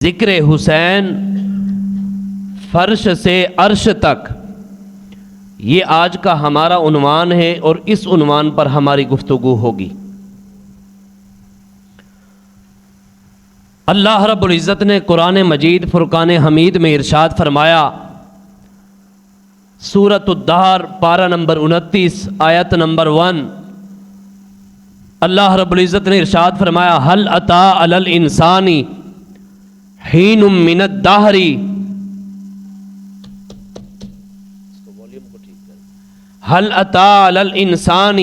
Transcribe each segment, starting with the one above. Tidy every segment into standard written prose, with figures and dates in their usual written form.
ذکر حسین فرش سے عرش تک، یہ آج کا ہمارا عنوان ہے اور اس عنوان پر ہماری گفتگو ہوگی۔ اللہ رب العزت نے قرآن مجید فرقان حمید میں ارشاد فرمایا، سورۃ الدہر پارہ نمبر 29 آیت نمبر 1، اللہ رب العزت نے ارشاد فرمایا، هل اتی علی الانسان حین من الدہر، هل اتی علی الانسان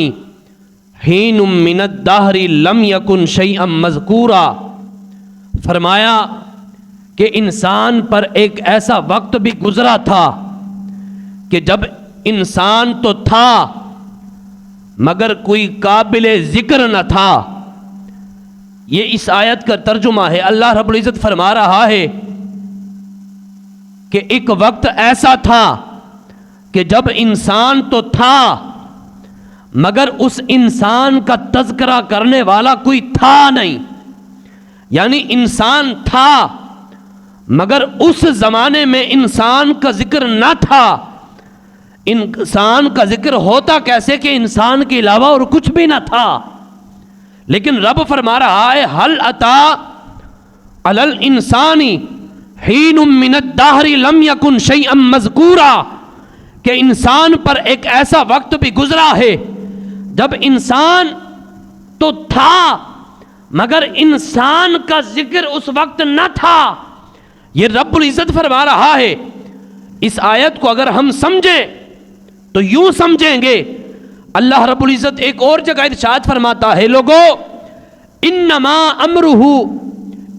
حین من الدہر لم یکن شیئا مذکورا، فرمایا کہ انسان پر ایک ایسا وقت بھی گزرا تھا کہ جب انسان تو تھا مگر کوئی قابل ذکر نہ تھا۔ یہ اس آیت کا ترجمہ ہے۔ اللہ رب العزت فرما رہا ہے کہ ایک وقت ایسا تھا کہ جب انسان تو تھا مگر اس انسان کا تذکرہ کرنے والا کوئی تھا نہیں، یعنی انسان تھا مگر اس زمانے میں انسان کا ذکر نہ تھا۔ انسان کا ذکر ہوتا کیسے کہ انسان کے علاوہ اور کچھ بھی نہ تھا، لیکن رب فرما رہا ہے هل اتی علی الانسان حین من الدہر لم یکن شیئا مذکورا، کہ انسان پر ایک ایسا وقت بھی گزرا ہے جب انسان تو تھا مگر انسان کا ذکر اس وقت نہ تھا۔ یہ رب العزت فرما رہا ہے۔ اس آیت کو اگر ہم سمجھیں تو یوں سمجھیں گے، اللہ رب العزت ایک اور جگہ ارشاد فرماتا ہے، لوگو انما امرہ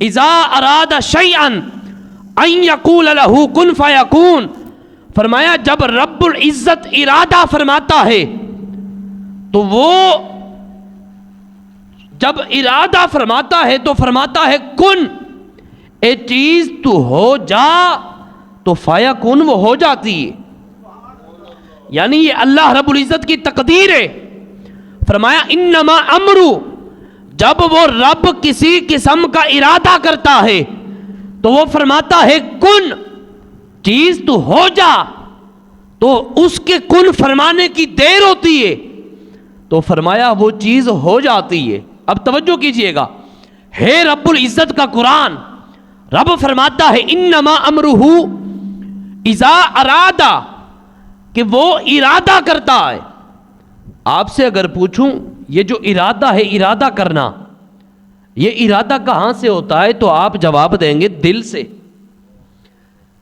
اذا اراد شیئا ان یقول لہ کن فیکون، فرمایا جب رب العزت ارادہ فرماتا ہے تو وہ جب ارادہ فرماتا ہے تو فرماتا ہے کن، اے چیز تو ہو جا، تو فیکون وہ ہو جاتی ہے۔ یعنی یہ اللہ رب العزت کی تقدیر ہے۔ فرمایا انما امرو، جب وہ رب کسی قسم کا ارادہ کرتا ہے تو وہ فرماتا ہے کن، چیز تو ہو جا، تو اس کے کن فرمانے کی دیر ہوتی ہے تو فرمایا وہ چیز ہو جاتی ہے۔ اب توجہ کیجئے گا، ہے رب العزت کا قرآن، رب فرماتا ہے انما امرہ اذا ارادہ، کہ وہ ارادہ کرتا ہے۔ آپ سے اگر پوچھوں یہ جو ارادہ ہے، ارادہ کرنا، یہ ارادہ کہاں سے ہوتا ہے تو آپ جواب دیں گے دل سے۔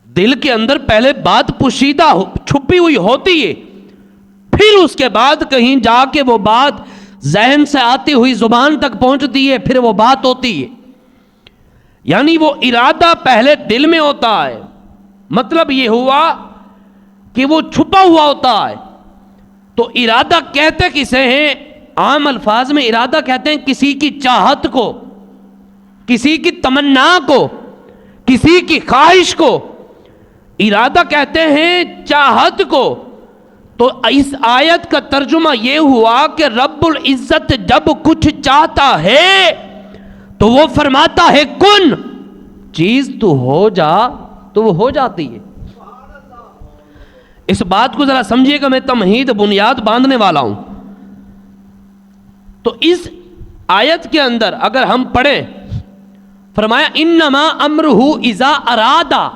دل کے اندر پہلے بات پوشیدہ چھپی ہوئی ہوتی ہے، پھر اس کے بعد کہیں جا کے وہ بات ذہن سے آتی ہوئی زبان تک پہنچتی ہے، پھر وہ بات ہوتی ہے۔ یعنی وہ ارادہ پہلے دل میں ہوتا ہے، مطلب یہ ہوا کہ وہ چھپا ہوا ہوتا ہے۔ تو ارادہ کہتے کسے ہیں؟ عام الفاظ میں ارادہ کہتے ہیں کسی کی چاہت کو، کسی کی تمنا کو، کسی کی خواہش کو ارادہ کہتے ہیں، چاہت کو۔ تو اس آیت کا ترجمہ یہ ہوا کہ رب العزت جب کچھ چاہتا ہے تو وہ فرماتا ہے کن، چیز تو ہو جا، تو وہ ہو جاتی ہے۔ اس بات کو ذرا سمجھیے گا، میں تمہید بنیاد باندھنے والا ہوں۔ تو اس آیت کے اندر اگر ہم پڑھیں، فرمایا انما امرہ اذا ارادہ،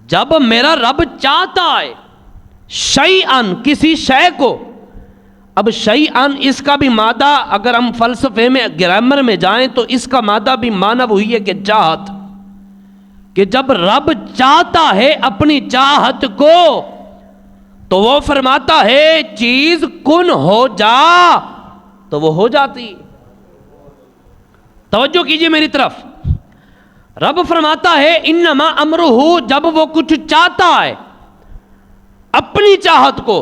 جب میرا رب چاہتا ہے شیئن، کسی شے کو۔ اب شیئن اس کا بھی مادہ اگر ہم فلسفے میں گرامر میں جائیں تو اس کا مادہ بھی معنی وہی ہے کہ چاہت، کہ جب رب چاہتا ہے اپنی چاہت کو تو وہ فرماتا ہے چیز کن ہو جا، تو وہ ہو جاتی۔ توجہ کیجئے میری طرف، رب فرماتا ہے انما امرہ، جب وہ کچھ چاہتا ہے اپنی چاہت کو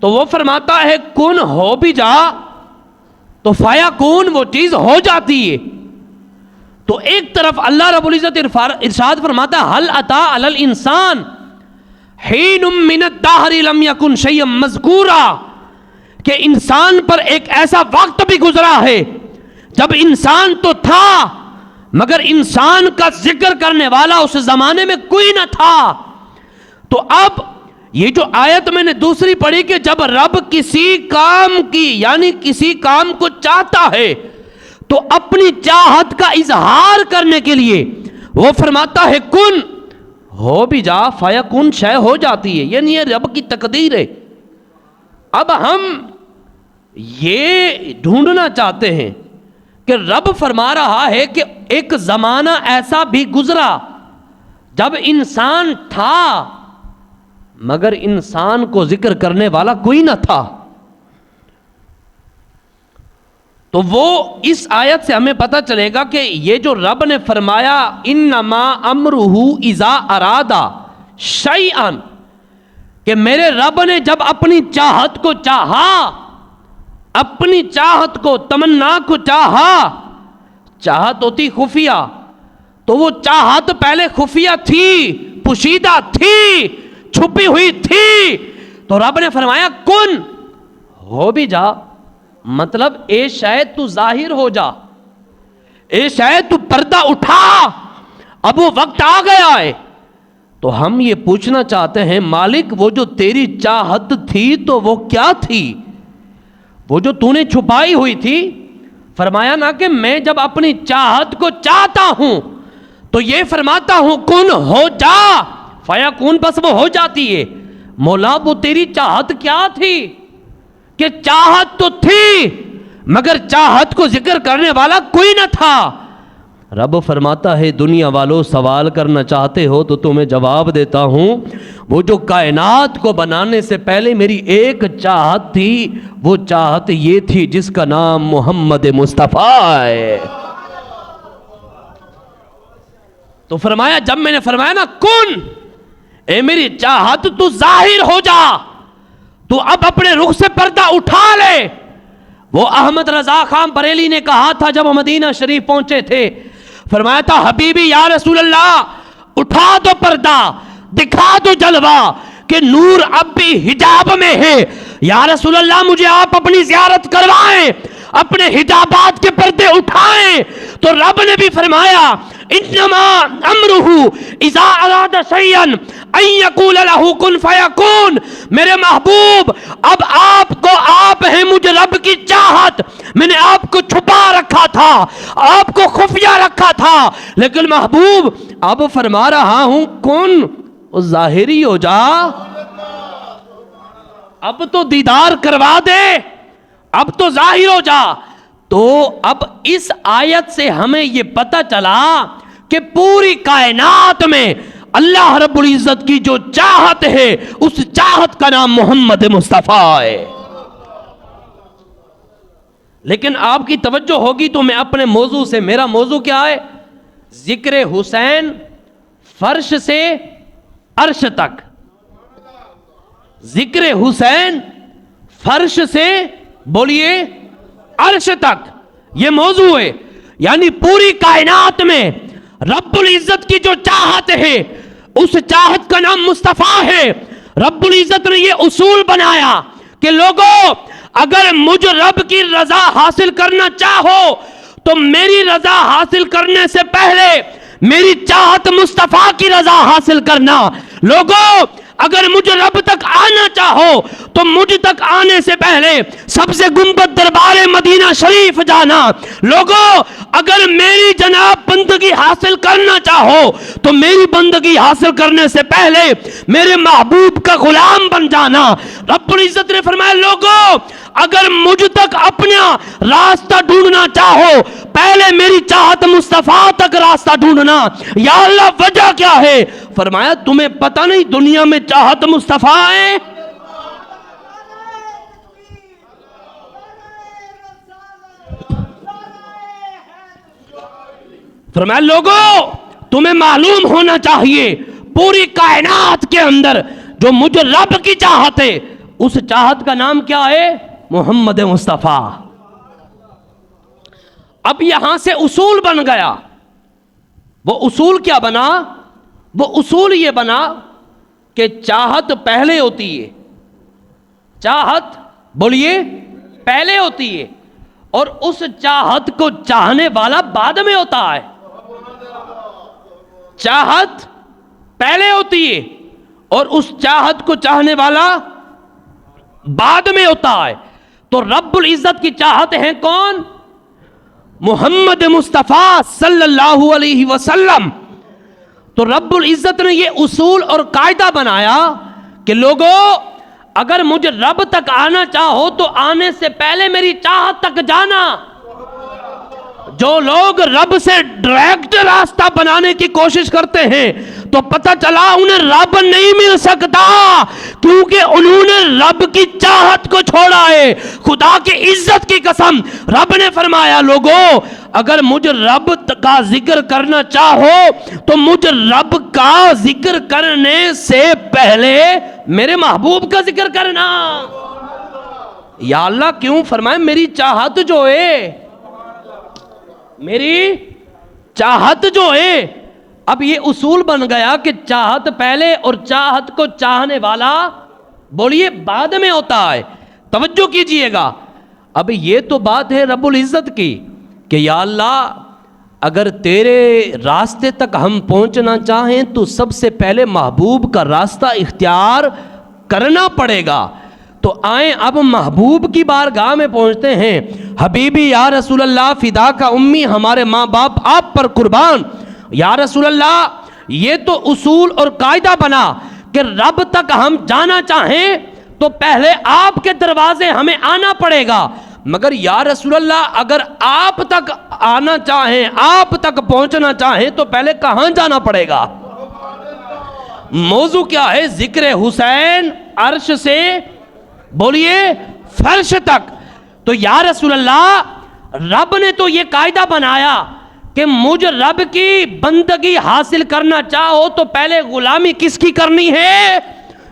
تو وہ فرماتا ہے کن ہو بھی جا، تو فیکون وہ چیز ہو جاتی ہے۔ تو ایک طرف اللہ رب العزت ارشاد فرماتا ہے هل اتی علی الانسان حین من الدہر لم یکن شیئا مذکورا، کہ انسان پر ایک ایسا وقت بھی گزرا ہے جب انسان تو تھا مگر انسان کا ذکر کرنے والا اس زمانے میں کوئی نہ تھا. تو اب یہ جو آیت میں نے دوسری پڑھی کہ جب رب کسی کام کی یعنی کسی کام کو چاہتا ہے تو اپنی چاہت کا اظہار کرنے کے لیے وہ فرماتا ہے کن، ہو بھی جا، فیکن، شے ہو جاتی ہے. یعنی یہ رب کی تقدیر ہے. اب ہم یہ ڈھونڈنا چاہتے ہیں کہ رب فرما رہا ہے کہ ایک زمانہ ایسا بھی گزرا جب انسان تھا مگر انسان کو ذکر کرنے والا کوئی نہ تھا. تو وہ اس آیت سے ہمیں پتہ چلے گا کہ یہ جو رب نے فرمایا انما امرہ اذا ارادہ شیئا، کہ میرے رب نے جب اپنی چاہت کو چاہا، اپنی چاہت کو، تمنا کو چاہا. چاہت ہوتی خفیہ، تو وہ چاہت پہلے خفیہ تھی، پوشیدہ تھی، چھپی ہوئی تھی. تو رب نے فرمایا کن، ہو بھی جا. مطلب اے شاید تو ظاہر ہو جا، اے شاید تو پردہ اٹھا، اب وہ وقت آ گیا ہے. تو ہم یہ پوچھنا چاہتے ہیں مالک وہ جو تیری چاہت تھی تو وہ کیا تھی؟ وہ جو تو نے چھپائی ہوئی تھی. فرمایا نا کہ میں جب اپنی چاہت کو چاہتا ہوں تو یہ فرماتا ہوں کن، ہو جا، فیکون، بس وہ ہو جاتی ہے. مولا وہ تیری چاہت کیا تھی؟ کہ چاہت تو تھی مگر چاہت کو ذکر کرنے والا کوئی نہ تھا. رب فرماتا ہے دنیا والوں سوال کرنا چاہتے ہو تو تمہیں جواب دیتا ہوں، وہ جو کائنات کو بنانے سے پہلے میری ایک چاہت تھی، وہ چاہت یہ تھی جس کا نام محمد مصطفیٰ ہے. تو فرمایا جب میں نے فرمایا نا کن، اے میری چاہت تو ظاہر ہو جا، تو اب اپنے رخ سے پردہ اٹھا لے. وہ احمد رضا خان بریلی نے کہا تھا جب مدینہ شریف پہنچے تھے، فرمایا تھا حبیبی یا رسول اللہ اٹھا دو پردہ، دکھا دو جلوہ کہ نور اب بھی حجاب میں ہے. یا رسول اللہ مجھے آپ اپنی زیارت کروائیں، اپنے حجابات کے پردے اٹھائیں. تو رب نے بھی فرمایا انما امرہ اذا اراد شیئا ان یقول لہ کن فیکون. میرے محبوب اب آپ کو آپ ہیں، مجھے رب کی چاہت، میں نے آپ کو چھپا رکھا تھا، آپ کو خفیہ رکھا تھا، لیکن محبوب اب فرما رہا ہوں کن، ظاہری ہو جا، اب تو دیدار کروا دے، اب تو ظاہر ہو جا. تو اب اس آیت سے ہمیں یہ پتہ چلا کہ پوری کائنات میں اللہ رب العزت کی جو چاہت ہے اس چاہت کا نام محمد مصطفیٰ ہے. لیکن آپ کی توجہ ہوگی تو میں اپنے موضوع سے، میرا موضوع کیا ہے؟ ذکر حسین فرش سے عرش تک. ذکر حسین فرش سے بولیے عرش تک، یہ موضوع ہے. یعنی پوری کائنات میں رب العزت کی جو چاہت ہے اس چاہت کا نام مصطفیٰ ہے. رب العزت نے یہ اصول بنایا کہ لوگوں اگر مجھ رب کی رضا حاصل کرنا چاہو تو میری رضا حاصل کرنے سے پہلے میری چاہت مصطفیٰ کی رضا حاصل کرنا. لوگوں اگر مجھ رب تک آنا چاہو تو مجھ تک آنے سے پہلے سب سے گنبد دربار مدینہ شریف جانا. لوگوں اگر میری جناب بندگی حاصل کرنا چاہو تو میری بندگی حاصل کرنے سے پہلے میرے محبوب کا غلام بن جانا. رب العزت نے فرمایا لوگوں اگر مجھ تک اپنا راستہ ڈھونڈنا چاہو پہلے میری چاہت مصطفیٰ تک راستہ ڈھونڈنا. یا اللہ وجہ کیا ہے؟ فرمایا تمہیں پتہ نہیں دنیا میں چاہت مصطفیٰ ہے؟ فرمایا لوگوں تمہیں معلوم ہونا چاہیے پوری کائنات کے اندر جو مجھ رب کی چاہت ہے اس چاہت کا نام کیا ہے؟ محمد مصطفیٰ. اب یہاں سے اصول بن گیا. وہ اصول کیا بنا؟ وہ اصول یہ بنا کہ چاہت پہلے ہوتی ہے، چاہت بولیے پہلے ہوتی ہے، اور اس چاہت کو چاہنے والا بعد میں ہوتا ہے. چاہت پہلے ہوتی ہے اور اس چاہت کو چاہنے والا بعد میں ہوتا ہے. تو رب العزت کی چاہت ہیں کون؟ محمد مصطفیٰ صلی اللہ علیہ وسلم. تو رب العزت نے یہ اصول اور قاعدہ بنایا کہ لوگوں اگر مجھے رب تک آنا چاہو تو آنے سے پہلے میری چاہت تک جانا. جو لوگ رب سے ڈائریکٹ راستہ بنانے کی کوشش کرتے ہیں تو پتہ چلا انہیں رب نہیں مل سکتا، کیونکہ انہوں نے رب کی چاہت کو چھوڑا ہے. خدا کی عزت کی قسم رب نے فرمایا لوگوں اگر مجھے رب کا ذکر کرنا چاہو تو مجھے رب کا ذکر کرنے سے پہلے میرے محبوب کا ذکر کرنا. یا اللہ کیوں فرمائے میری چاہت جو ہے، میری چاہت جو ہے. اب یہ اصول بن گیا کہ چاہت پہلے اور چاہت کو چاہنے والا بولیے بعد میں ہوتا ہے. توجہ کیجئے گا. اب یہ تو بات ہے رب العزت کی کہ یا اللہ اگر تیرے راستے تک ہم پہنچنا چاہیں تو سب سے پہلے محبوب کا راستہ اختیار کرنا پڑے گا. تو آئیں اب محبوب کی بارگاہ میں پہنچتے ہیں. حبیبی یا رسول اللہ فدا کا امی، ہمارے ماں باپ آپ پر قربان. یا رسول اللہ یہ تو اصول اور قاعدہ بنا کہ رب تک ہم جانا چاہیں تو پہلے آپ کے دروازے ہمیں آنا پڑے گا. مگر یا رسول اللہ اگر آپ تک آنا چاہیں، آپ تک پہنچنا چاہیں تو پہلے کہاں جانا پڑے گا؟ موضوع کیا ہے؟ ذکر حسین عرش سے بولیے فرش تک. تو یا رسول اللہ رب نے تو یہ قاعدہ بنایا کہ مجھ رب کی بندگی حاصل کرنا چاہو تو پہلے غلامی کس کی کرنی ہے؟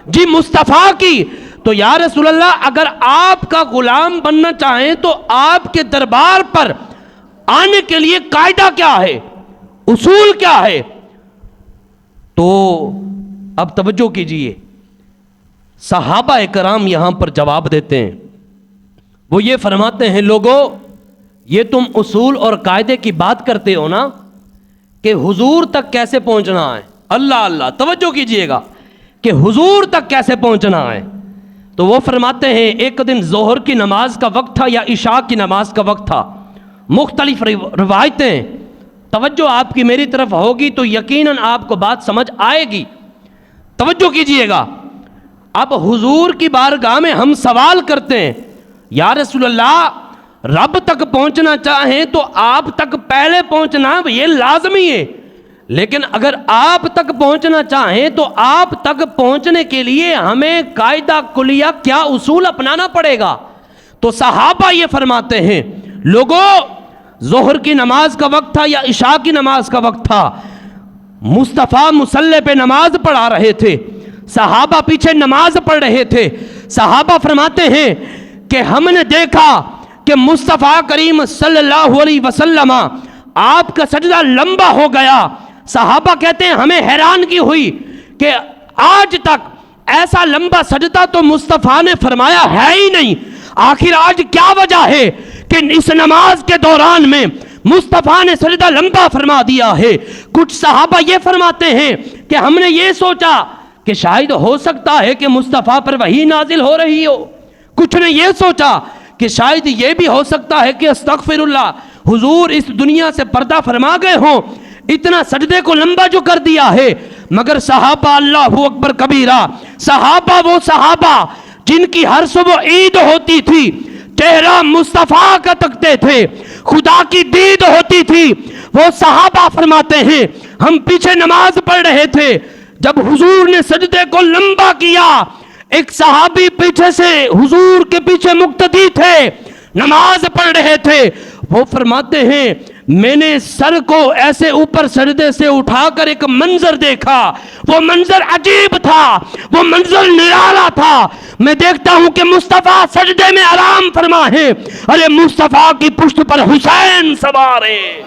جی مصطفیٰ کی. تو یا رسول اللہ اگر آپ کا غلام بننا چاہیں تو آپ کے دربار پر آنے کے لیے قاعدہ کیا ہے، اصول کیا ہے؟ تو اب توجہ کیجئے، صحابہ کرام یہاں پر جواب دیتے ہیں. وہ یہ فرماتے ہیں لوگوں یہ تم اصول اور قاعدے کی بات کرتے ہو نا کہ حضور تک کیسے پہنچنا ہے. اللہ اللہ توجہ کیجئے گا کہ حضور تک کیسے پہنچنا ہے. تو وہ فرماتے ہیں ایک دن ظہر کی نماز کا وقت تھا یا عشاء کی نماز کا وقت تھا. مختلف روایتیں، توجہ آپ کی میری طرف ہوگی تو یقیناً آپ کو بات سمجھ آئے گی. توجہ کیجئے گا. اب حضور کی بارگاہ میں ہم سوال کرتے ہیں یا رسول اللہ رب تک پہنچنا چاہیں تو آپ تک پہلے پہنچنا یہ لازمی ہے، لیکن اگر آپ تک پہنچنا چاہیں تو آپ تک پہنچنے کے لیے ہمیں قاعدہ کلیہ کیا اصول اپنانا پڑے گا. تو صحابہ یہ فرماتے ہیں لوگوں ظہر کی نماز کا وقت تھا یا عشاء کی نماز کا وقت تھا. مصطفیٰ مصلی پہ نماز پڑھا رہے تھے، صحابہ پیچھے نماز پڑھ رہے تھے. صحابہ فرماتے ہیں کہ ہم نے دیکھا کہ مصطفیٰ کریم صلی اللہ علیہ وسلم آپ کا سجدہ لمبا ہو گیا. صحابہ کہتے ہیں ہمیں حیرانگی ہوئی کہ آج تک ایسا لمبا سجدہ تو مصطفیٰ نے فرمایا ہے ہی نہیں، آخر آج کیا وجہ ہے کہ اس نماز کے دوران میں مصطفیٰ نے سجدہ لمبا فرما دیا ہے. کچھ صحابہ یہ فرماتے ہیں کہ ہم نے یہ سوچا کہ شاید ہو سکتا ہے کہ مصطفیٰ پر وحی نازل ہو رہی ہو. کچھ نے یہ سوچا کہ شاید یہ بھی ہو سکتا ہے کہ استغفر اللہ حضور اس دنیا سے پردہ فرما گئے ہوں، اتنا سجدے کو لمبا جو کر دیا ہے. مگر صحابہ اللہ اکبر کبیرہ، صحابہ وہ صحابہ جن کی ہر صبح عید ہوتی تھی چہرہ مصطفیٰ کا تکتے تھے، خدا کی دید ہوتی تھی. وہ صحابہ فرماتے ہیں ہم پیچھے نماز پڑھ رہے تھے، جب حضور نے سجدے کو لمبا کیا ایک صحابی پیچھے سے حضور کے پیچھے مقتدی تھے، نماز پڑھ رہے تھے. وہ فرماتے ہیں میں نے سر کو ایسے اوپر سجدے سے اٹھا کر ایک منظر دیکھا، وہ منظر عجیب تھا، وہ منظر نرالا تھا. میں دیکھتا ہوں کہ مصطفیٰ سجدے میں آرام فرما ہے، ارے مصطفیٰ کی پشت پر حسین سوار ہے.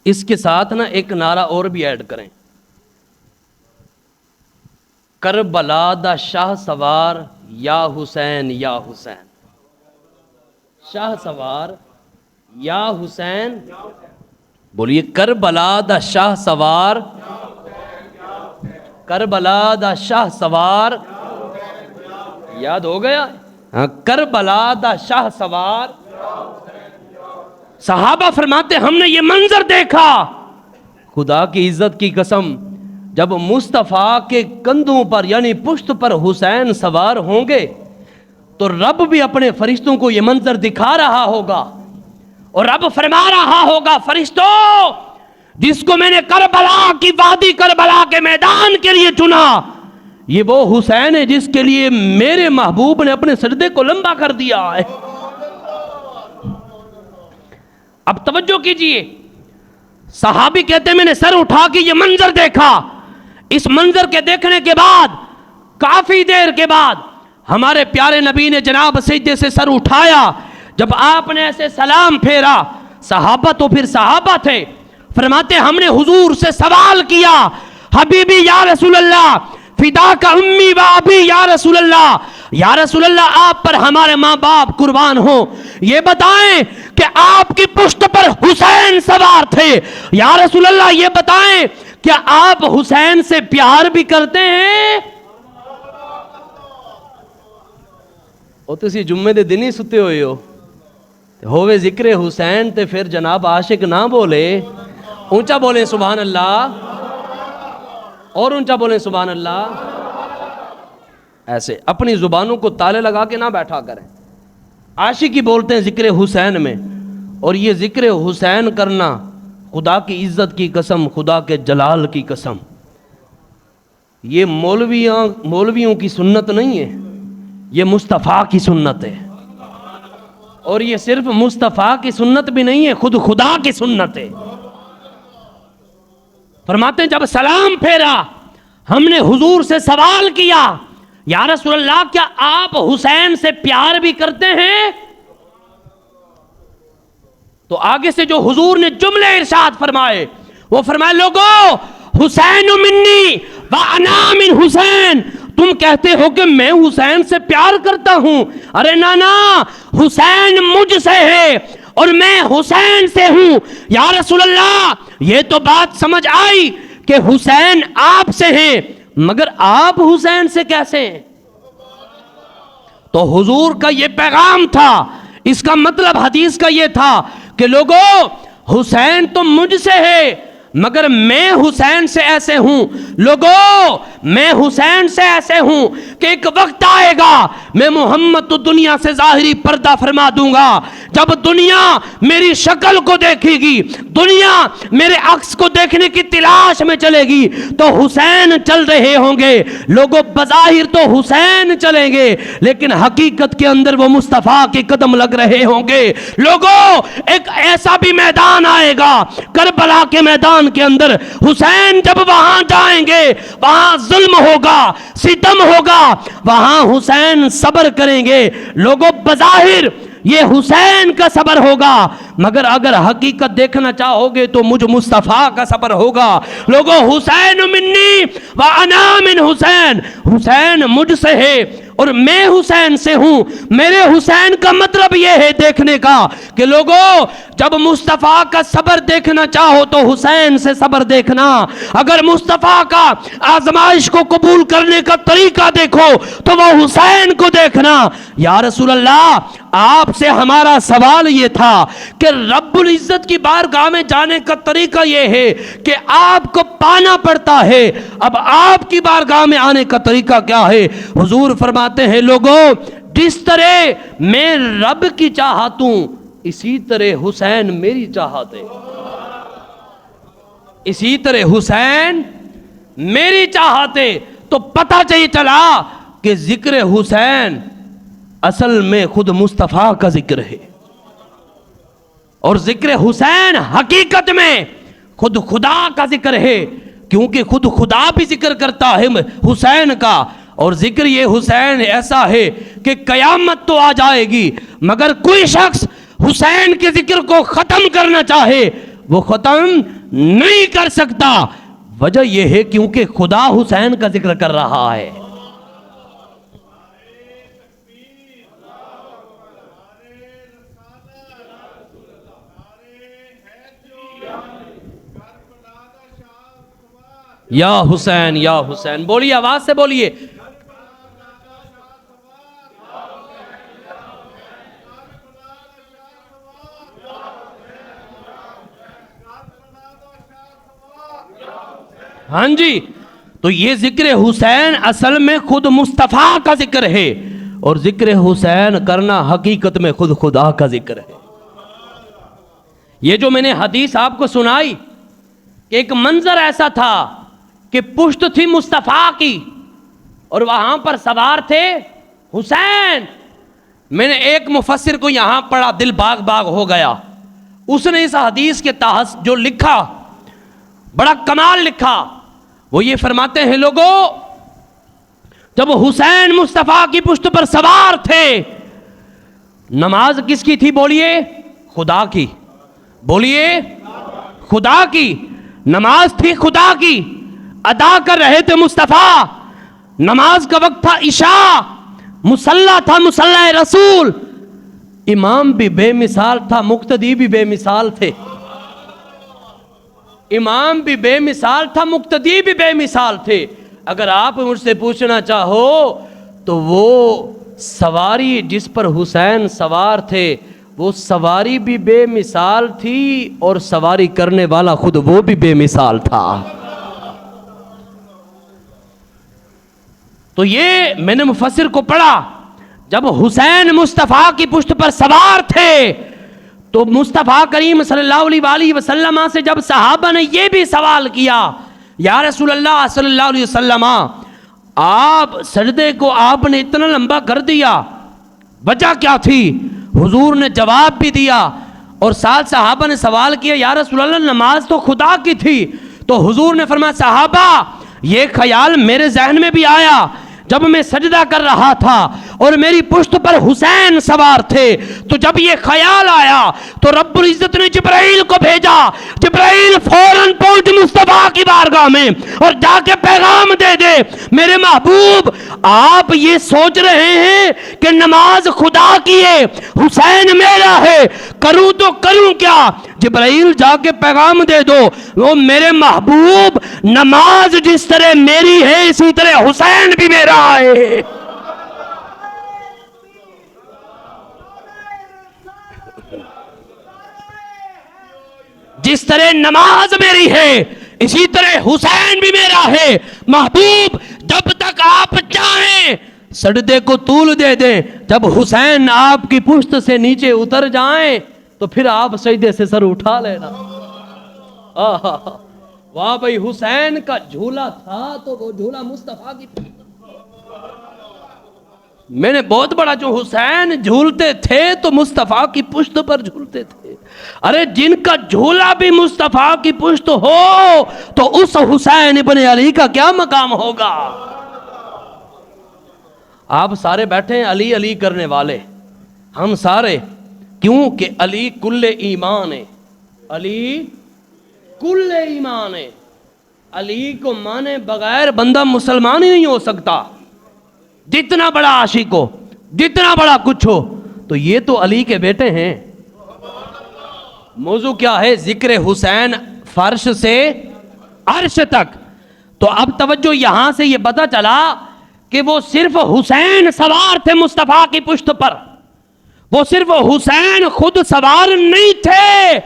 اس کے ساتھ نا ایک نعرہ اور بھی ایڈ کریں، کربلا دا شاہ سوار یا حسین یا حسین، شاہ سوار یا حسین، بولیے کربلا دا شاہ سوار، کربلا دا شاہ سوار، یاد ہو گیا؟ کربلا دا شاہ سوار۔ صحابہ فرماتے ہم نے یہ منظر دیکھا، خدا کی عزت کی قسم، جب مصطفیٰ کے کندھوں پر یعنی پشت پر حسین سوار ہوں گے تو رب بھی اپنے فرشتوں کو یہ منظر دکھا رہا ہوگا، اور رب فرما رہا ہوگا فرشتوں، جس کو میں نے کربلا کی وادی کربلا کے میدان کے لیے چنا، یہ وہ حسین ہے جس کے لیے میرے محبوب نے اپنے سجدے کو لمبا کر دیا ہے۔ اب توجہ کیجئے، صحابی کہتے ہیں میں نے سر اٹھا کے یہ منظر دیکھا، اس منظر کے دیکھنے کے بعد کافی دیر کے بعد ہمارے پیارے نبی نے جناب سجدے سے سر اٹھایا، جب آپ نے ایسے سلام پھیرا، صحابہ تو پھر صحابہ تھے، فرماتے ہم نے حضور سے سوال کیا، حبیبی یا رسول اللہ، فدا کا امی و ابی یا رسول اللہ، یا رسول اللہ آپ پر ہمارے ماں باپ قربان ہوں، یہ بتائیں کہ آپ کی پشت پر حسین سوار تھے، یا رسول اللہ یہ بتائیں کیا آپ حسین سے پیار بھی کرتے ہیں؟ او تسی جمعے دے دن ہی ستے ہوئے ہوئے ذکر حسین تے پھر جناب عاشق نہ بولے، اونچا بولیں سبحان اللہ، اور اونچا بولیں سبحان اللہ۔ ایسے اپنی زبانوں کو تالے لگا کے نہ بیٹھا کریں، عاشقی بولتے ہیں ذکر حسین میں، اور یہ ذکر حسین کرنا خدا کی عزت کی قسم، خدا کے جلال کی قسم، یہ مولویوں کی سنت نہیں ہے، یہ مصطفیٰ کی سنت ہے، اور یہ صرف مصطفیٰ کی سنت بھی نہیں ہے، خود خدا کی سنت ہے۔ فرماتے ہیں جب سلام پھیرا ہم نے حضور سے سوال کیا، یا رسول اللہ کیا آپ حسین سے پیار بھی کرتے ہیں؟ تو آگے سے جو حضور نے جملے ارشاد فرمائے، وہ فرمائے لوگو حسین منی وانا من حسین، تم کہتے ہو کہ میں حسین سے پیار کرتا ہوں، ارے نانا، حسین مجھ سے ہے اور میں حسین سے ہوں، یا رسول اللہ یہ تو بات سمجھ آئی کہ حسین آپ سے ہیں، مگر آپ حسین سے کیسے ہیں؟ تو حضور کا یہ پیغام تھا، اس کا مطلب حدیث کا یہ تھا کہ لوگو حسین تو مجھ سے ہے مگر میں حسین سے ایسے ہوں، لوگو میں حسین سے ایسے ہوں کہ ایک وقت آئے گا میں محمد تو دنیا سے ظاہری پردہ فرما دوں گا، جب دنیا میری شکل کو دیکھے گی، دنیا میرے عکس کو دیکھنے کی تلاش میں چلے گی تو حسین چل رہے ہوں گے، لوگوں بظاہر تو حسین چلیں گے لیکن حقیقت کے اندر وہ مصطفیٰ کے قدم لگ رہے ہوں گے۔ لوگوں ایک ایسا بھی میدان آئے گا کربلا کے میدان کے اندر، حسین جب وہاں جائیں گے وہاں ظلم ہوگا، ستم ہوگا، وہاں حسین صبر کریں گے، لوگوں بظاہر یہ حسین کا صبر ہوگا مگر اگر حقیقت دیکھنا چاہو گے تو مجھ مصطفیٰ کا صبر ہوگا۔ لوگوں حسین منی وانا من حسین، حسین مجھ سے ہے اور میں حسین سے ہوں، میرے حسین کا مطلب یہ ہے دیکھنے کا کہ لوگوں جب مصطفیٰ کا صبر دیکھنا چاہو تو حسین سے صبر دیکھنا، اگر مصطفیٰ کا آزمائش کو قبول کرنے کا طریقہ دیکھو تو وہ حسین کو دیکھنا۔ یا رسول اللہ آپ سے ہمارا سوال یہ تھا کہ رب العزت کی بارگاہ میں جانے کا طریقہ یہ ہے کہ آپ کو پانا پڑتا ہے، اب آپ کی بارگاہ میں آنے کا طریقہ کیا ہے؟ حضور فرماتے ہیں لوگوں جس طرح میں رب کی چاہت ہوں اسی طرح حسین میری چاہت ہے، اسی طرح حسین میری چاہت ہے۔ تو پتہ چاہیے چلا کہ ذکر حسین اصل میں خود مصطفیٰ کا ذکر ہے، اور ذکر حسین حقیقت میں خود خدا کا ذکر ہے، کیونکہ خود خدا بھی ذکر کرتا ہے حسین کا، اور ذکر یہ حسین ایسا ہے کہ قیامت تو آ جائے گی مگر کوئی شخص حسین کے ذکر کو ختم کرنا چاہے وہ ختم نہیں کر سکتا۔ وجہ یہ ہے کیونکہ خدا حسین کا ذکر کر رہا ہے. یا حسین یا حسین، بولیے، آواز سے بولیے. ہاں جی، تو یہ ذکر حسین اصل میں خود مصطفیٰ کا ذکر ہے، اور ذکر حسین کرنا حقیقت میں خود خدا کا ذکر ہے. یہ جو میں نے حدیث آپ کو سنائی کہ ایک منظر ایسا تھا کہ پشت تھی مصطفیٰ کی اور وہاں پر سوار تھے حسین. میں نے ایک مفسر کو یہاں پڑھا، دل باغ باغ ہو گیا. اس نے اس حدیث کے تحت جو لکھا بڑا کمال لکھا. وہ یہ فرماتے ہیں لوگوں، جب حسین مصطفیٰ کی پشت پر سوار تھے، نماز کس کی تھی؟ بولیے، خدا کی. بولیے، خدا کی نماز تھی، خدا کی ادا کر رہے تھے مصطفیٰ. نماز کا وقت تھا عشاء، مصلی تھا، مصلی رسول. امام بھی بے مثال تھا، مقتدی بھی بے مثال تھے. امام بھی بے مثال تھا، مقتدی بھی بے مثال تھے. اگر آپ مجھ سے پوچھنا چاہو تو وہ سواری جس پر حسین سوار تھے، وہ سواری بھی بے مثال تھی اور سواری کرنے والا خود وہ بھی بے مثال تھا. تو یہ میں نے مفسر کو پڑھا، جب حسین مصطفیٰ کی پشت پر سوار تھے تو مصطفیٰ کریم صلی اللہ علیہ وآلہ وسلم سے جب صحابہ نے یہ بھی سوال کیا، یا رسول اللہ صلی اللہ علیہ وسلم، آپ سجدے کو آپ نے اتنا لمبا کر دیا، وجہ کیا تھی؟ حضور نے جواب بھی دیا اور ساتھ صحابہ نے سوال کیا، یا رسول اللہ نماز تو خدا کی تھی. تو حضور نے فرمایا، صحابہ یہ خیال میرے ذہن میں بھی آیا جب میں سجدہ کر رہا تھا اور میری پشت پر حسین سوار تھے. تو جب یہ خیال آیا تو رب العزت نے جبرائیل کو بھیجا. جبرائیل فوراً پہنچ مصطفیٰ کی بارگاہ میں اور جا کے پیغام دے دے، میرے محبوب آپ یہ سوچ رہے ہیں کہ نماز خدا کی ہے، حسین میرا ہے، کروں تو کروں کیا؟ جبرائیل جا کے پیغام دے دو، وہ میرے محبوب نماز جس طرح میری ہے اسی طرح حسین بھی میرا ہے. جس طرح نماز میری ہے اسی طرح حسین بھی میرا ہے. محبوب جب تک آپ چاہیں سجدے کو طول دے دیں، جب حسین آپ کی پشت سے نیچے اتر جائیں تو پھر آپ سجدے سے سر اٹھا لینا. واہ بھائی، حسین کا جھولا تھا تو وہ جھولا مصطفیٰ کی. میں نے بہت بڑا، جو حسین جھولتے تھے تو مصطفیٰ کی پشت پر جھولتے تھے. ارے جن کا جھولا بھی مصطفیٰ کی پشت ہو تو اس حسین ابن علی کا کیا مقام ہوگا؟ آپ سارے بیٹھے ہیں علی علی کرنے والے، ہم سارے، کیوں کہ علی کل ایمان ہے. علی کل ایمان ہے. علی کو مانے بغیر بندہ مسلمان ہی نہیں ہو سکتا، جتنا بڑا عاشق ہو، جتنا بڑا کچھ ہو. تو یہ تو علی کے بیٹے ہیں. موضوع کیا ہے؟ ذکر حسین فرش سے عرش تک. تو اب توجہ، یہاں سے یہ پتہ چلا کہ وہ صرف حسین سوار تھے مصطفیٰ کی پشت پر، وہ صرف حسین خود سوار نہیں تھے.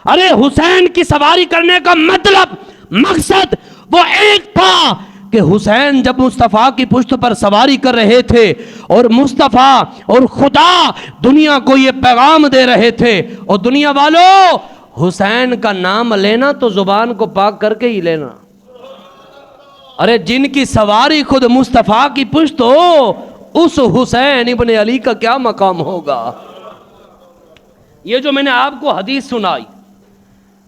ارے حسین کی سواری کرنے کا مطلب، مقصد وہ ایک تھا کہ حسین جب مصطفیٰ کی پشت پر سواری کر رہے تھے اور مصطفیٰ اور خدا دنیا کو یہ پیغام دے رہے تھے، اور دنیا والوں حسین کا نام لینا تو زبان کو پاک کر کے ہی لینا. ارے جن کی سواری خود مصطفیٰ کی پشت ہو، اس حسین ابن علی کا کیا مقام ہوگا؟ یہ جو میں نے آپ کو حدیث سنائی،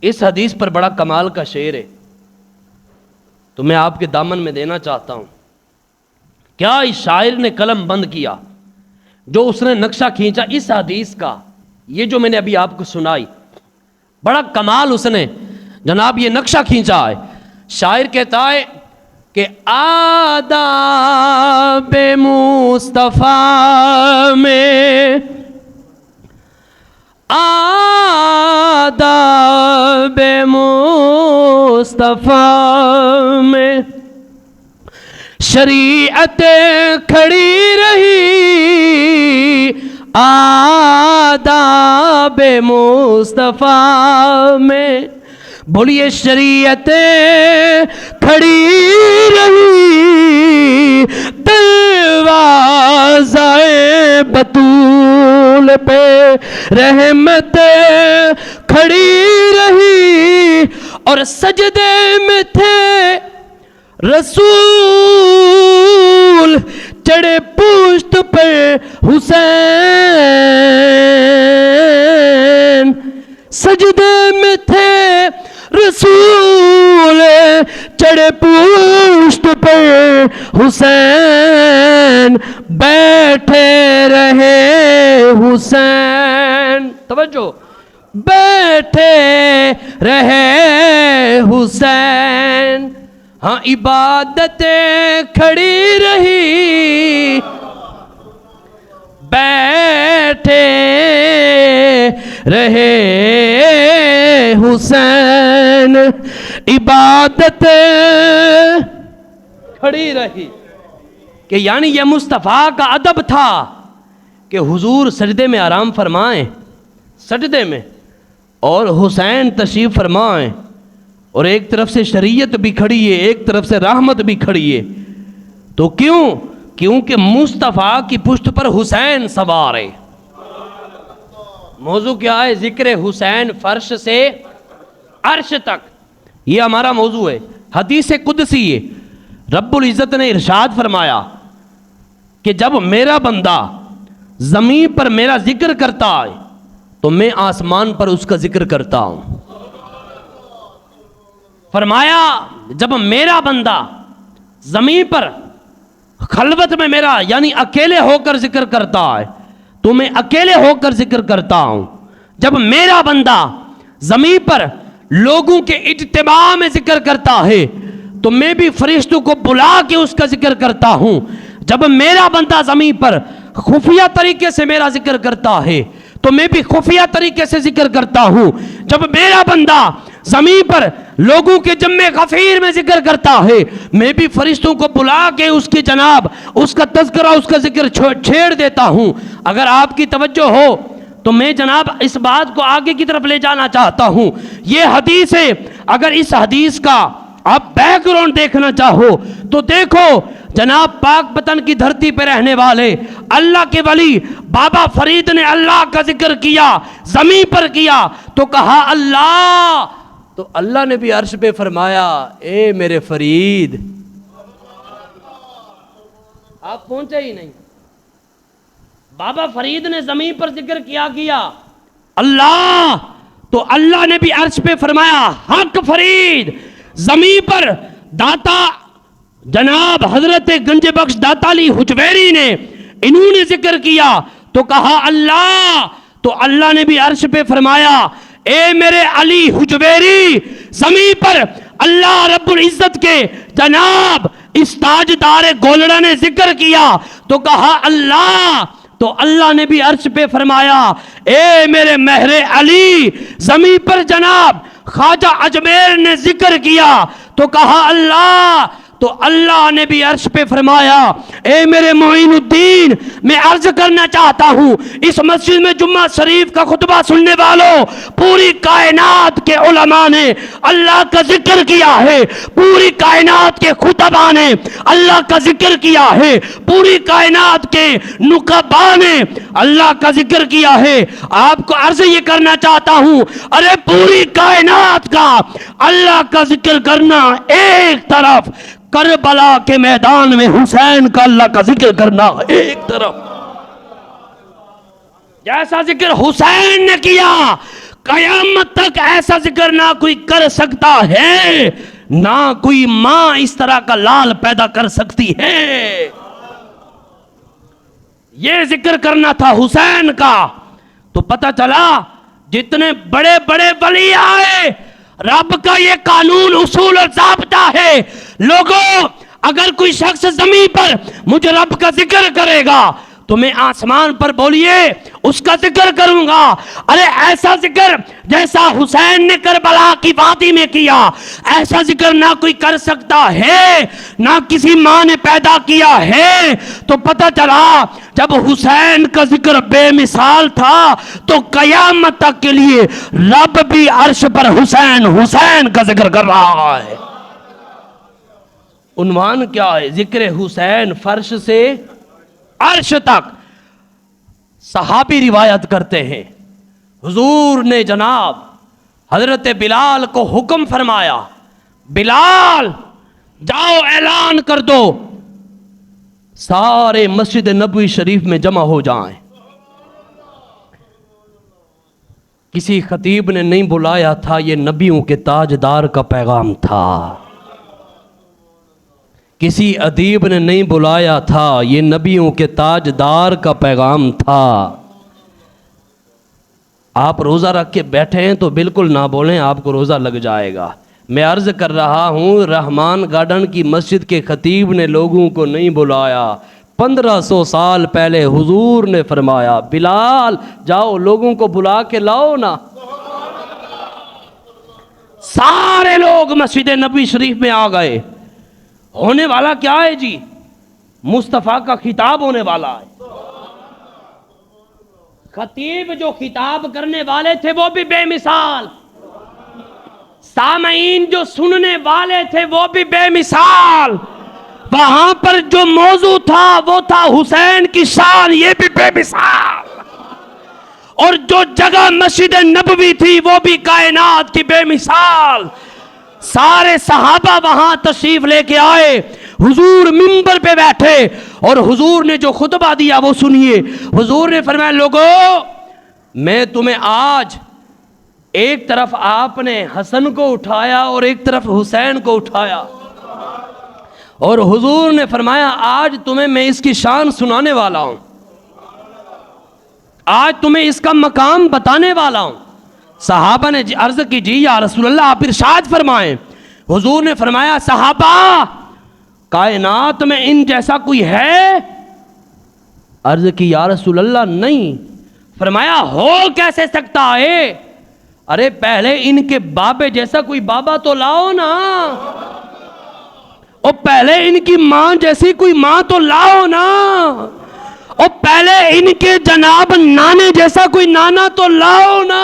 اس حدیث پر بڑا کمال کا شعر ہے، تو میں آپ کے دامن میں دینا چاہتا ہوں. کیا اس شاعر نے قلم بند کیا، جو اس نے نقشہ کھینچا اس حدیث کا. یہ جو میں نے ابھی آپ کو سنائی، بڑا کمال اس نے جناب یہ نقشہ کھینچا ہے شاعر کہتا ہے کہ آداب مصطفیٰ میں، آداب مصطفیٰ میں شریعت کھڑی رہی، آداب مصطفیٰ میں بولیے شریعت کھڑی رہی، دروازہ بطول پہ رحمت کھڑی رہی، اور سجدے میں تھے رسول، چڑھے پشت پہ حسین، سجدے میں تھے رسول، چڑھے پشت پہ حسین، بیٹھے رہے حسین، توجہ، بیٹھے رہے حسین، ہاں عبادتیں کھڑی رہی، بیٹھے رہے حسین، عبادت کھڑی رہی، کہ یعنی یہ مصطفیٰ کا ادب تھا کہ حضور سجدے میں آرام فرمائیں، سجدے میں، اور حسین تشریف فرمائیں، اور ایک طرف سے شریعت بھی کھڑی ہے، ایک طرف سے رحمت بھی کھڑی ہے، تو کیوں؟ کیونکہ مصطفیٰ کی پشت پر حسین سوار ہے۔ موضوع کیا ہے؟ ذکر حسین فرش سے عرش تک، یہ ہمارا موضوع ہے۔ حدیث قدسی ہے، رب العزت نے ارشاد فرمایا کہ جب میرا بندہ زمین پر میرا ذکر کرتا ہے تو میں آسمان پر اس کا ذکر کرتا ہوں۔ فرمایا جب میرا بندہ زمین پر خلوت میں میرا یعنی اکیلے ہو کر ذکر کرتا ہے تو میں اکیلے ہو کر ذکر کرتا ہوں، جب میرا بندہ زمین پر لوگوں کے اجتماع میں ذکر کرتا ہے تو میں بھی فرشتوں کو بلا کے اس کا ذکر کرتا ہوں، جب میرا بندہ زمین پر خفیہ طریقے سے میرا ذکر کرتا ہے تو میں بھی خفیہ طریقے سے ذکر کرتا ہوں، جب میرا بندہ زمین پر لوگوں کے جمع غفیر میں ذکر کرتا ہے میں بھی فرشتوں کو بلا کے اس کی جناب اس کا تذکرہ اس کا ذکر چھیڑ دیتا ہوں۔ اگر آپ کی توجہ ہو تو میں جناب اس بات کو آگے کی طرف لے جانا چاہتا ہوں۔ یہ حدیث ہے، اگر اس حدیث کا آپ بیک گراؤنڈ دیکھنا چاہو تو دیکھو جناب پاک وطن کی دھرتی پہ رہنے والے اللہ کے ولی بابا فرید نے اللہ کا ذکر کیا، زمین پر کیا تو کہا اللہ، تو اللہ نے بھی عرش پہ فرمایا اے میرے فرید، آپ پہنچے ہی نہیں۔ بابا فرید نے زمین پر ذکر کیا اللہ، تو اللہ نے بھی عرش پہ فرمایا حق فرید۔ زمین پر داتا جناب حضرت گنج بخش داتا علی حجویری نے انہوں نے ذکر کیا تو کہا اللہ، تو اللہ نے بھی عرش پہ فرمایا اے میرے علی حجویری۔ زمین پر اللہ رب العزت کے جناب اس تاجدار گولڑا نے ذکر کیا تو کہا اللہ، تو اللہ نے بھی عرش پہ فرمایا اے میرے مہر علی۔ زمین پر جناب خواجہ اجمیر نے ذکر کیا تو کہا اللہ، تو اللہ نے بھی عرش پہ فرمایا اے میرے معین الدین۔ میں عرض کرنا چاہتا ہوں اس مسجد میں جمعہ شریف کا خطبہ سننے والوں، پوری کائنات کے علماء نے اللہ کا ذکر کیا ہے، پوری کائنات کے خطباء نے اللہ کا ذکر کیا ہے، پوری کائنات کے نقباء نے اللہ کا ذکر کیا ہے۔ آپ کو عرض یہ کرنا چاہتا ہوں، ارے پوری کائنات کا اللہ کا ذکر کرنا ایک طرف، کربلا کے میدان میں حسین کا اللہ کا ذکر کرنا ایک طرف۔ جیسا ذکر حسین نے کیا قیامت تک ایسا ذکر نہ کوئی کر سکتا ہے، نہ کوئی ماں اس طرح کا لال پیدا کر سکتی ہے۔ یہ ذکر کرنا تھا حسین کا، تو پتہ چلا جتنے بڑے بڑے ولی آئے رب کا یہ قانون اصول اور ضابطہ ہے، لوگوں اگر کوئی شخص زمین پر مجھے رب کا ذکر کرے گا تو میں آسمان پر بولیے اس کا ذکر کروں گا۔ ارے ایسا ذکر جیسا حسین نے کربلا کی وادی میں کیا، ایسا ذکر نہ کوئی کر سکتا ہے، نہ کسی ماں نے پیدا کیا ہے۔ تو پتہ چلا جب حسین کا ذکر بے مثال تھا تو قیامت تک کے لیے رب بھی عرش پر حسین حسین کا ذکر کر رہا ہے۔ عنوان کیا ہے؟ ذکر حسین فرش سے عرش تک۔ صحابی روایت کرتے ہیں حضور نے جناب حضرت بلال کو حکم فرمایا، بلال جاؤ اعلان کر دو سارے مسجد نبوی شریف میں جمع ہو جائیں۔ کسی خطیب نے نہیں بلایا تھا، یہ نبیوں کے تاجدار کا پیغام تھا۔ کسی ادیب نے نہیں بلایا تھا، یہ نبیوں کے تاجدار کا پیغام تھا۔ آپ روزہ رکھ کے بیٹھے ہیں تو بالکل نہ بولیں، آپ کو روزہ لگ جائے گا۔ میں عرض کر رہا ہوں رحمان گارڈن کی مسجد کے خطیب نے لوگوں کو نہیں بلایا، 1500 سال پہلے حضور نے فرمایا بلال جاؤ لوگوں کو بلا کے لاؤ نا۔ سارے لوگ مسجد نبوی شریف میں آ گئے۔ ہونے والا کیا ہے جی؟ مصطفیٰ کا خطاب ہونے والا ہے۔ خطیب جو خطاب کرنے والے تھے وہ بھی بے مثال، سامعین جو سننے والے تھے وہ بھی بے مثال، وہاں پر جو موضوع تھا وہ تھا حسین کی شان، یہ بھی بے مثال، اور جو جگہ مسجد نبوی تھی وہ بھی کائنات کی بے مثال۔ سارے صحابہ وہاں تشریف لے کے آئے، حضور منبر پہ بیٹھے اور حضور نے جو خطبہ دیا وہ سنیے۔ حضور نے فرمایا لوگوں میں تمہیں آج، ایک طرف آپ نے حسن کو اٹھایا اور ایک طرف حسین کو اٹھایا، اور حضور نے فرمایا آج تمہیں میں اس کی شان سنانے والا ہوں، آج تمہیں اس کا مقام بتانے والا ہوں۔ صحابہ نے عرض کی جی یا رسول اللہ آپ ارشاد فرمائیں۔ حضور نے فرمایا صحابہ کائنات میں ان جیسا کوئی ہے؟ عرض کی یا رسول اللہ نہیں۔ فرمایا ہو کیسے سکتا ہے؟ ارے پہلے ان کے بابے جیسا کوئی بابا تو لاؤ نا، اور پہلے ان کی ماں جیسی کوئی ماں تو لاؤ نا، اور پہلے ان کے جناب نانے جیسا کوئی نانا تو لاؤ نا،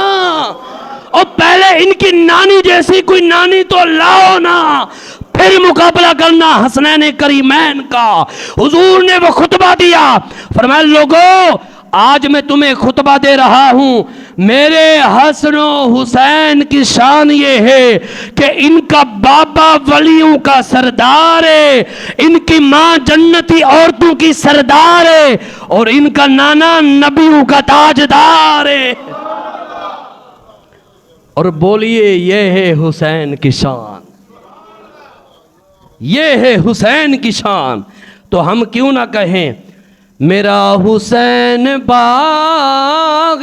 اور پہلے ان کی نانی جیسی کوئی نانی تو لاؤ نا، پھر مقابلہ کرنا حسنین کریمین کا۔ حضور نے وہ خطبہ دیا، فرمایا لوگوں آج میں تمہیں خطبہ دے رہا ہوں، میرے حسن و حسین کی شان یہ ہے کہ ان کا بابا ولیوں کا سردار ہے، ان کی ماں جنتی عورتوں کی سردار ہے، اور ان کا نانا نبیوں کا تاجدار ہے۔ اور بولیے یہ ہے حسین کی شان، یہ ہے حسین کی شان۔ تو ہم کیوں نہ کہیں میرا حسین باغ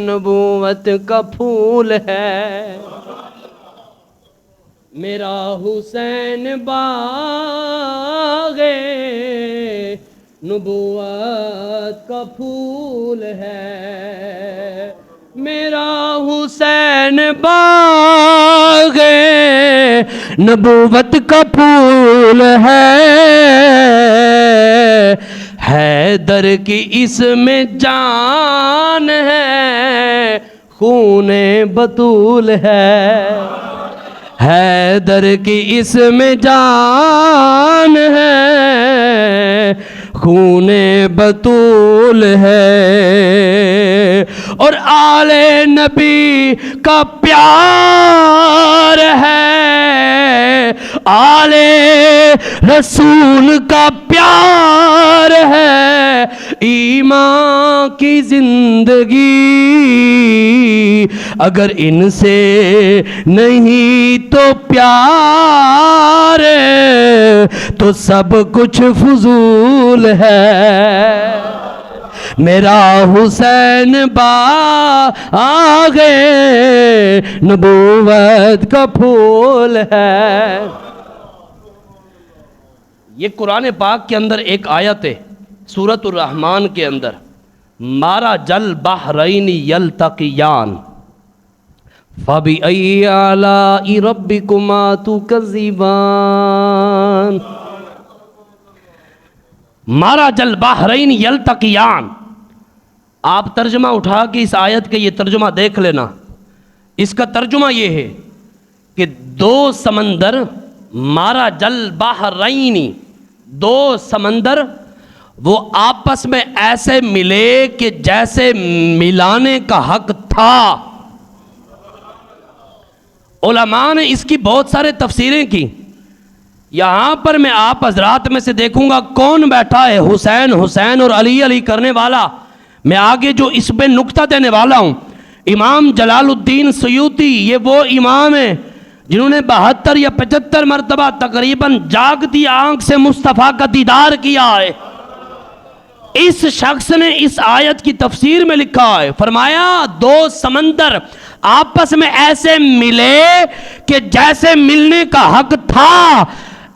نبوت کا پھول ہے، میرا حسین باغ نبوت کا پھول ہے، میرا حسین باغ نبوت کا پھول ہے، حیدر کی اس میں جان ہے، خون بطول ہے، حیدر کی اس میں جان ہے، خون بطول ہے، اور آل نبی کا پیار ہے، آل رسول کا پیار ہے، ایمان کی زندگی اگر ان سے نہیں تو پیار تو سب کچھ فضول ہے، میرا حسین باغ نبوت کا پھول ہے. یہ قرآن پاک کے اندر ایک آیت ہے سورۃ الرحمن کے اندر، مارج البحرین یلتقیان فَبِأَيِّ آلَاءِ رَبِّكُمَا تُكَذِّبَانِ. مارج البحرین یلتقیان. آپ ترجمہ اٹھا کے اس آیت کے یہ ترجمہ دیکھ لینا. اس کا ترجمہ یہ ہے کہ دو سمندر، مارج البحرین، دو سمندر وہ آپس میں ایسے ملے کہ جیسے ملانے کا حق تھا. علماء نے اس کی بہت سارے تفسیریں کی. یہاں پر میں آپ حضرات میں سے دیکھوں گا کون بیٹھا ہے حسین حسین اور علی علی کرنے والا. میں آگے جو اس پہ نکتہ دینے والا ہوں، امام جلال الدین سیوطی یہ وہ امام ہیں جنہوں نے 72 یا 75 مرتبہ تقریباً جاگتی آنکھ سے مصطفیٰ کا دیدار کیا ہے. اس شخص نے اس آیت کی تفسیر میں لکھا ہے، فرمایا دو سمندر آپس میں ایسے ملے کہ جیسے ملنے کا حق تھا.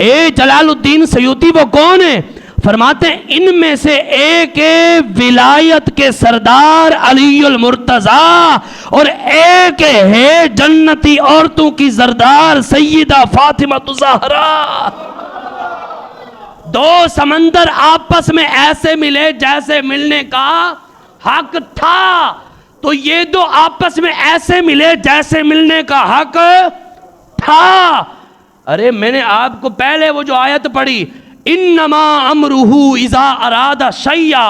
اے جلال الدین سیوطی وہ کون ہے؟ فرماتے ہیں ان میں سے ایک ولایت کے سردار علی المرتضیٰ اور ایک ہے جنتی عورتوں کی سردار سیدہ فاطمہ الزہرا. دو سمندر آپس میں ایسے ملے جیسے ملنے کا حق تھا. تو یہ دو آپس میں ایسے ملے جیسے ملنے کا حق تھا. ارے میں نے آپ کو پہلے وہ جو آیت پڑھی، انما امرہ اذا اراد شیئا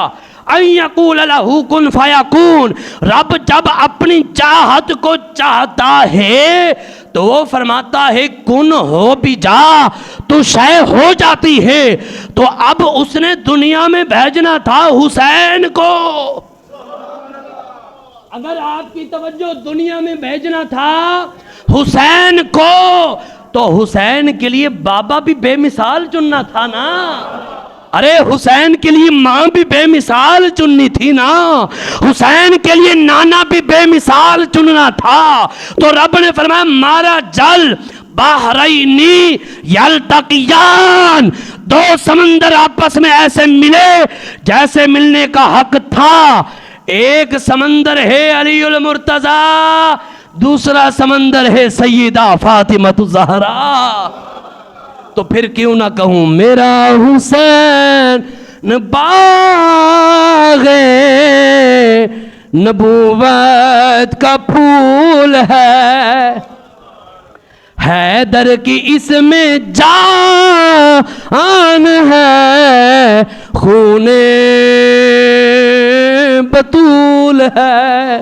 ان یقول لہ کن فیکون، رب جب اپنی چاہت کو چاہتا ہے تو وہ فرماتا ہے کن ہو بھی جا تو شے ہو جاتی ہے. تو اب اس نے دنیا میں بھیجنا تھا حسین کو. اگر آپ کی توجہ دنیا میں بھیجنا تھا حسین کو تو حسین کے لیے بابا بھی بے مثال چننا تھا نا. ارے حسین کے لیے ماں بھی بے مثال چننی تھی نا. حسین کے لیے نانا بھی بے مثال چننا تھا. تو رب نے فرمایا مارا جل بحرینی یلتقیان، دو سمندر آپس میں ایسے ملے جیسے ملنے کا حق تھا. ایک سمندر ہے علی المرتضیٰ، دوسرا سمندر ہے سیدہ فاطمہ الزہرا. تو پھر کیوں نہ کہوں میرا حسین باغ نبوت کا پھول ہے، حیدر کی اس میں جان ہے، خون بطول ہے.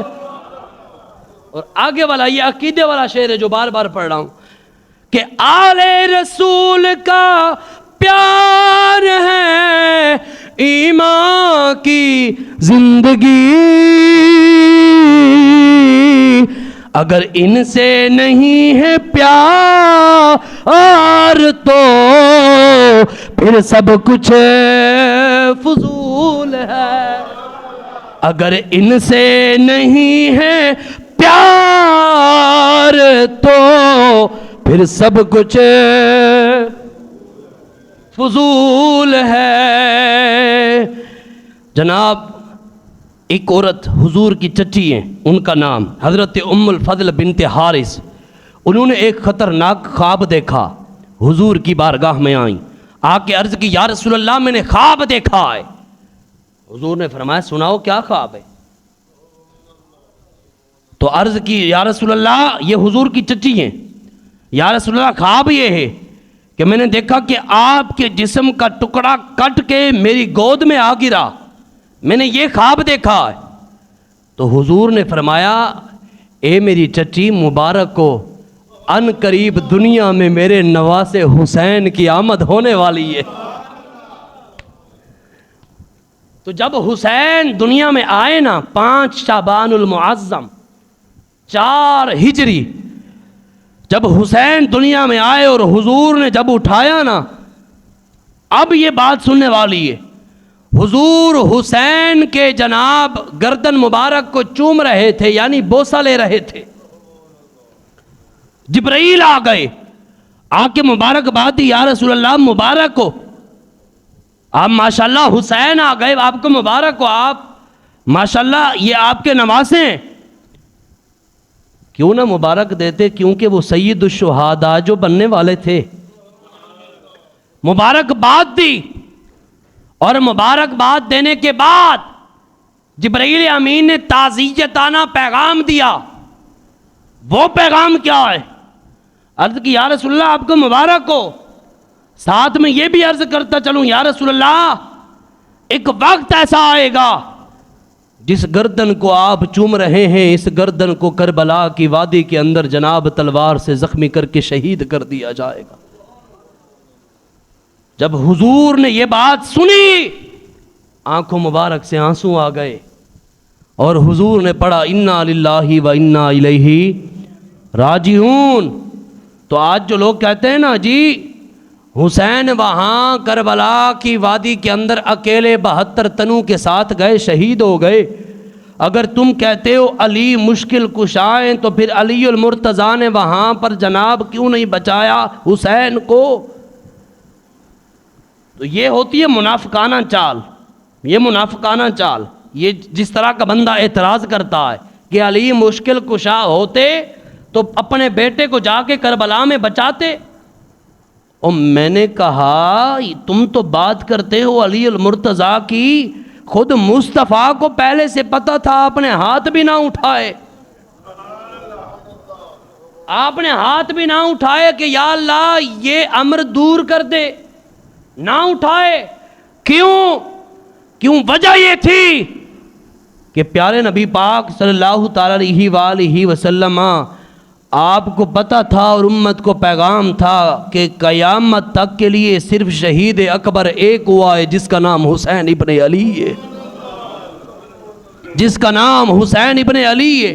اور آگے والا یہ عقیدے والا شعر ہے جو بار بار پڑھ رہا ہوں کہ آل رسول کا پیار ہے ایمان کی زندگی، اگر ان سے نہیں ہے پیار تو پھر سب کچھ فضول ہے. اگر ان سے نہیں ہے پیار تو پھر سب کچھ فضول ہے. جناب ایک عورت حضور کی چچی ہیں، ان کا نام حضرت ام الفضل بنت حارث. انہوں نے ایک خطرناک خواب دیکھا، حضور کی بارگاہ میں آئیں، آ کے عرض کی یا رسول اللہ میں نے خواب دیکھا ہے. حضور نے فرمایا سناؤ کیا خواب ہے؟ تو عرض کی یا رسول اللہ، یہ حضور کی چچی ہیں، یا رسول اللہ خواب یہ ہے کہ میں نے دیکھا کہ آپ کے جسم کا ٹکڑا کٹ کے میری گود میں آ گرا، میں نے یہ خواب دیکھا ہے. تو حضور نے فرمایا اے میری چچی مبارک کو، ان قریب دنیا میں میرے نواسے حسین کی آمد ہونے والی ہے. تو جب حسین دنیا میں آئے نا 5 شعبان المعظم 4 ہجری، جب حسین دنیا میں آئے اور حضور نے جب اٹھایا نا، اب یہ بات سننے والی ہے، حضور حسین کے جناب گردن مبارک کو چوم رہے تھے، یعنی بوسہ لے رہے تھے، جبرائیل آ گئے، آ کے مبارکباد دی، یا رسول اللہ مبارک ہو، آپ ماشاءاللہ حسین آ گئے، آپ کو مبارک ہو، آپ ماشاءاللہ یہ آپ کے نواسے ہیں۔ کیوں نہ مبارک دیتے؟ کیونکہ وہ سید الشہداء جو بننے والے تھے، مبارکباد دی، اور مبارکباد دینے کے بعد جبرائیل امین نے تعزیتانہ پیغام دیا۔ وہ پیغام کیا ہے؟ عرض کی یا رسول اللہ آپ کو مبارک ہو، ساتھ میں یہ بھی عرض کرتا چلوں یا رسول اللہ ایک وقت ایسا آئے گا جس گردن کو آپ چوم رہے ہیں، اس گردن کو کربلا کی وادی کے اندر جناب تلوار سے زخمی کر کے شہید کر دیا جائے گا۔ جب حضور نے یہ بات سنی، آنکھوں مبارک سے آنسو آ گئے، اور حضور نے پڑھا انا للہ و انا الیہ راجعون۔ تو آج جو لوگ کہتے ہیں نا جی حسین وہاں کربلا کی وادی کے اندر اکیلے 72 تنوں کے ساتھ گئے، شہید ہو گئے، اگر تم کہتے ہو علی مشکل کشائیں تو پھر علی المرتضیٰ نے وہاں پر جناب کیوں نہیں بچایا حسین کو؟ تو یہ ہوتی ہے منافقانہ چال، یہ منافقانہ چال، یہ جس طرح کا بندہ اعتراض کرتا ہے کہ علی مشکل کشا ہوتے تو اپنے بیٹے کو جا کے کربلا میں بچاتے۔ اور میں نے کہا تم تو بات کرتے ہو علی المرتضیٰ کی، خود مصطفیٰ کو پہلے سے پتہ تھا، آپ نے ہاتھ بھی نہ اٹھائے، آپ نے ہاتھ بھی نہ اٹھائے کہ یا اللہ یہ امر دور کر دے، نہ اٹھائے۔ کیوں؟ وجہ یہ تھی کہ پیارے نبی پاک صلی اللہ تعالی علیہ وآلہ وسلم آپ کو پتہ تھا اور امت کو پیغام تھا کہ قیامت تک کے لیے صرف شہید اکبر ایک ہوا ہے جس کا نام حسین ابن علی ہے، جس کا نام حسین ابن علی ہے۔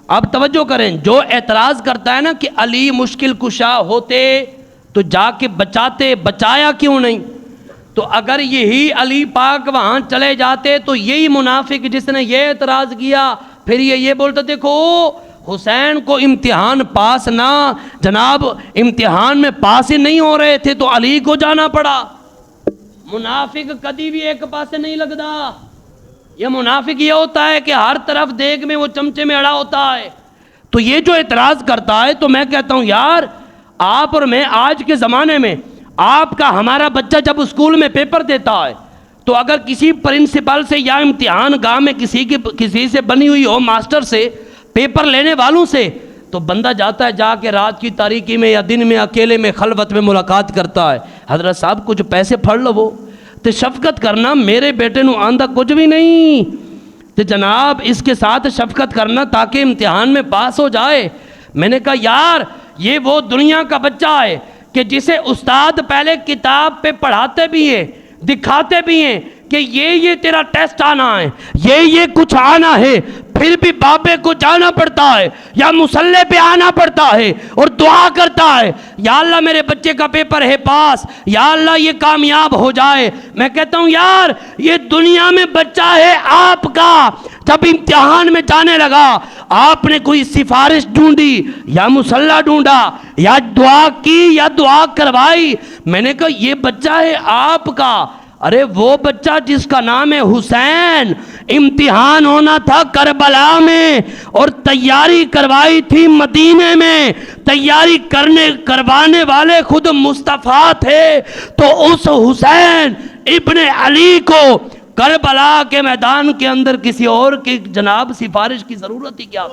اب توجہ کریں، جو اعتراض کرتا ہے نا کہ علی مشکل کشا ہوتے تو جا کے بچاتے، بچایا کیوں نہیں؟ تو اگر یہی علی پاک وہاں چلے جاتے تو یہی منافق جس نے یہ اعتراض کیا پھر یہ بولتا دیکھو حسین کو امتحان پاس نہ، جناب امتحان میں پاس ہی نہیں ہو رہے تھے تو علی کو جانا پڑا۔ منافق کبھی بھی ایک پاسے نہیں لگتا، یہ منافق یہ ہوتا ہے کہ ہر طرف دیگ میں وہ چمچے میں اڑا ہوتا ہے۔ تو یہ جو اعتراض کرتا ہے تو میں کہتا ہوں یار آپ اور میں آج کے زمانے میں، آپ کا ہمارا بچہ جب اسکول میں پیپر دیتا ہے تو اگر کسی پرنسپل سے یا امتحان گاہ میں کسی سے بنی ہوئی ہو، ماسٹر سے، پیپر لینے والوں سے، تو بندہ جاتا ہے جا کے رات کی تاریکی میں یا دن میں اکیلے میں خلوت میں ملاقات کرتا ہے، حضرت صاحب کچھ پیسے پھڑ لو تو شفقت کرنا، میرے بیٹے نو آندہ کچھ بھی نہیں تو جناب اس کے ساتھ شفقت کرنا تاکہ امتحان میں پاس ہو جائے۔ میں نے کہا یار یہ وہ دنیا کا بچہ ہے کہ جسے استاد پہلے کتاب پہ پڑھاتے بھی ہیں، دکھاتے بھی ہیں کہ یہ تیرا ٹیسٹ آنا ہے، یہ کچھ آنا ہے، پھر بھی بابے کو جانا پڑتا ہے یا مصلی پہ آنا پڑتا ہے اور دعا کرتا ہے یا اللہ میرے بچے کا پیپر ہے پاس، یا اللہ یہ کامیاب ہو جائے۔ میں کہتا ہوں یار یہ دنیا میں بچہ ہے آپ کا، جب امتحان میں جانے لگا آپ نے کوئی سفارش ڈھونڈی یا مصلی ڈھونڈا یا دعا کی یا دعا کروائی؟ میں نے کہا یہ بچہ ہے آپ کا۔ ارے وہ بچہ جس کا نام ہے حسین، امتحان ہونا تھا کربلا میں اور تیاری کروائی تھی مدینے میں، تیاری کروانے والے خود مصطفیٰ تھے، تو اس حسین ابن علی کو کربلا کے میدان کے اندر کسی اور کی جناب سفارش کی ضرورت ہی کیا؟